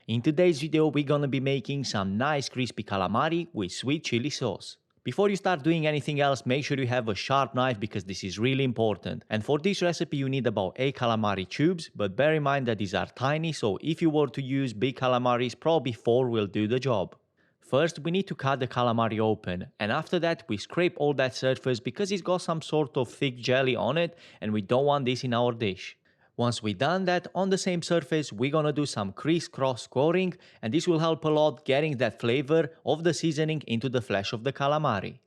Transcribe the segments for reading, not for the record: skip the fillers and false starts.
In today's video we're gonna be making some nice crispy calamari with sweet chili sauce. Before you start doing anything else, make sure you have a sharp knife because this is really important. And for this recipe you need about 8 calamari tubes, but bear in mind that these are tiny, so if you were to use big calamaris, probably 4 will do the job. First we need to cut the calamari open, and after that we scrape all that surface because it's got some sort of thick jelly on it and we don't want this in our dish. Once we done that, on the same surface we're gonna do some crisscross scoring, and this will help a lot getting that flavor of the seasoning into the flesh of the calamari.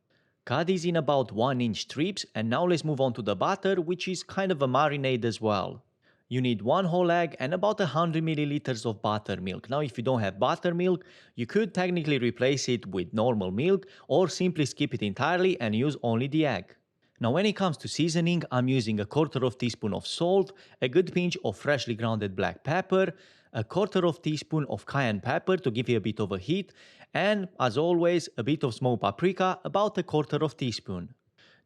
Cut these in about 1-inch strips, and now let's move on to the butter, which is kind of a marinade as well. You need 1 whole egg and about 100 milliliters of buttermilk. Now if you don't have buttermilk, you could technically replace it with normal milk or simply skip it entirely and use only the egg. Now when it comes to seasoning, I'm using a quarter of teaspoon of salt, a good pinch of freshly grounded black pepper, a quarter of teaspoon of cayenne pepper to give you a bit of a heat, and as always a bit of smoked paprika, about a quarter of teaspoon.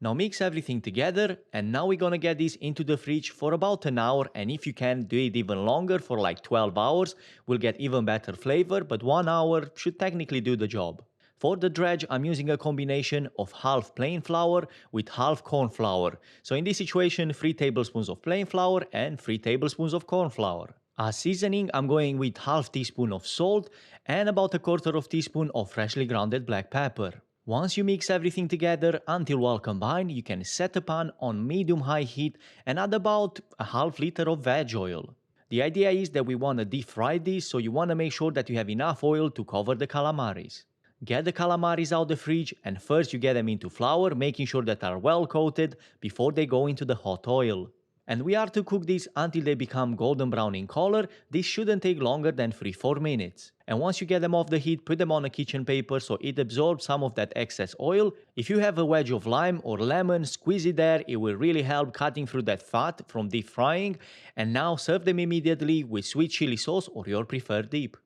Now mix everything together, and now we're gonna get this into the fridge for about an hour, and if you can do it even longer for like 12 hours, we'll get even better flavor, but 1 hour should technically do the job. For the dredge, I'm using a combination of half plain flour with half corn flour. So in this situation, 3 tablespoons of plain flour and 3 tablespoons of corn flour. As seasoning, I'm going with half teaspoon of salt and about a quarter of teaspoon of freshly grounded black pepper. Once you mix everything together until well combined, you can set a pan on medium-high heat and add about a half liter of veg oil. The idea is that we want to deep fry this, so you want to make sure that you have enough oil to cover the calamaris. Get the calamaris out the fridge, and first you get them into flour, making sure that they are well coated before they go into the hot oil. And we are to cook these until they become golden brown in color. This shouldn't take longer than 3-4 minutes. And once you get them off the heat, put them on a kitchen paper so it absorbs some of that excess oil. If you have a wedge of lime or lemon, squeeze it there, it will really help cutting through that fat from deep frying. And now serve them immediately with sweet chili sauce or your preferred dip.